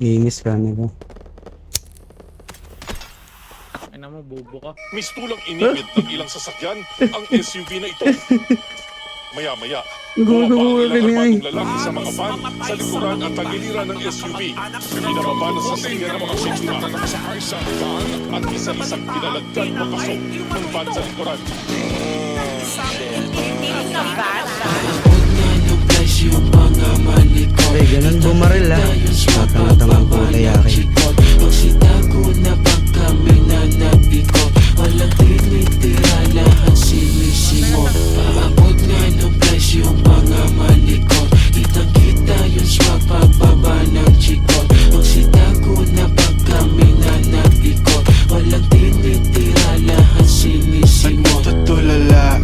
Iinis ka nila. Ay naman, bobo ka. Mistulang inigit ng ilang sasakyan ang SUV na ito. Maya-maya, Gulo bumaba ang ilang ka niya, armadong lalaki sa mga van sa likuran at tagiliran ng SUV. Binababa ng sasakyan ng mga sikura na nakasakay sa van at isa-isang pinalagdan papasok ng van sa likuran. Ay, ganun bumaril ah. Matang-matang ko layaki. Magsitago na pag kami na nag-ikot. Walang tinitira, lahat sinisimot. Paabot nga ng presyo mga malikot. Kitang-kita yung swag pagbaba ng chikot. Magsitago na pag kami na nag-ikot. Walang tinitira, lahat sinisimot. Nagmututulala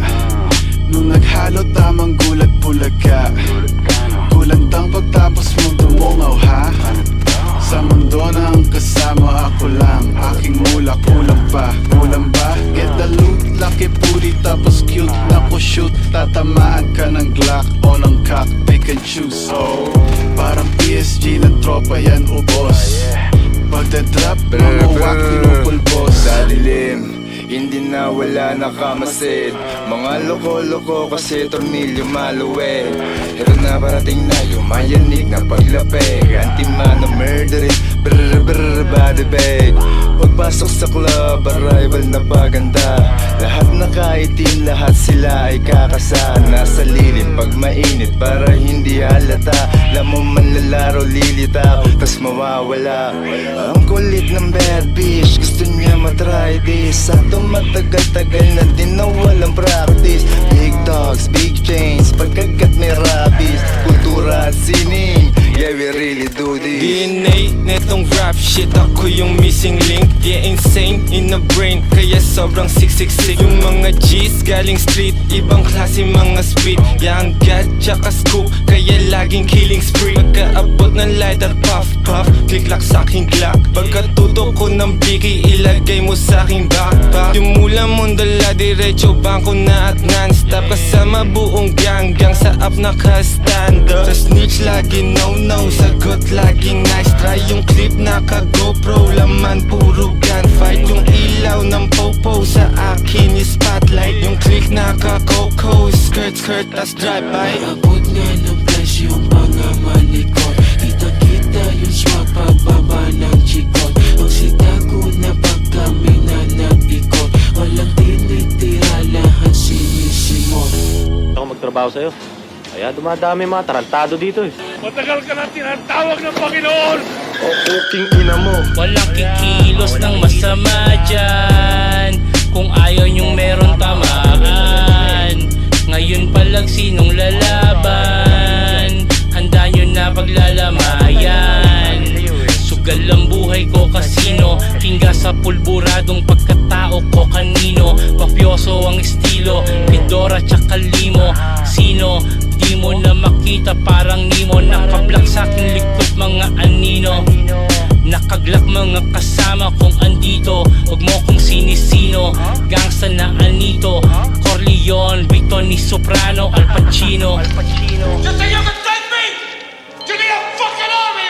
nung naghalo tamang gulat bulaga. Kulandang pagtapos mong dumungaw ha. Sa mundo na ang kasama ako lang. Aking mula kulang pa. Kulang ba? Get the loot, laki puri tapos cute na ko shoot. Tatamaan ka ng Glock o ng cock, pick and choose. Oh, parang PSG ng tropa yan ubos. Pagdadrop, mamuwak, pinupulbos. Sa dilim, hindi na wala nakamasid. Mga loko-loko kasi tornilyo maluwed. Ito na parating na yumayanig na paglapig. Anti-mano murdering, brr brr body bag. Pagpasok sa club, arrival na paganda. Lahat nakaitim, lahat sila ay kakasa. Nasa lilim pag mainit para hindi halata. Lamang manlalaro lilitaw, tas mawawala. Ang kulit ng bad bitch, gusto niya matry this. Sakto matagal-tagal na din na walang practice. Big dogs, big chains, pagkagat may rabies. Kultura at sining, yeah we really do this. DNA netong rap shit, ako yung missing link. Yeah, insane in the brain, kaya sobrang siksik-sik. Yung mga G's galing street, ibang klase mga speed. Yang gat tsaka scoop, kaya laging killing spree. Pagkaabot ng lighter, puff puff, click-lock sa aking Glock. Pagkatutok ko ng biki, ilagay mo sa aking backpack. Yung mula mong dala, diretso bangko na at non-stop. Kasama buong gang sa up naka-stand-up. Sa snitch lagi no-no, sagot laging nice try. Yung clip naka-GoPro, laman puro gunfight. Yung ilaw ng popo sa akin yung spotlight. Yung click naka-coco, skirt tas drive-by. Paabot nga ng presyo mga malikot. Kita-kita yung swag pagbaba ng chikot. Magsitago na pag kami na nag-ikot. Walang tinitira, lahat sinisimot. Ako magtrabaho sa'yo. Kaya dumadami mga tarantado dito eh. Matagal ka na tinatawag ng Panginoon! O puking ina mo. Walang kikilos ng masama dyan. Kung ayaw nyong meron tamaan. Ngayon palang sinong lalaban? Handa nyo na paglalamayan. Sugal ang buhay ko kasino. Tingga sa pulburadong pagkatao ko kanino. Mafioso ang estilo, Pidora tsaka limo. Sino? Di mo na makita parang Nemo. Nakablak sa aking likod mga anino. Nakaglak mga kasama kong andito. Huwag mo kong sinisino. Gangsta na anito, Corleone, Vito ni Soprano, Al Pacino. Just say you're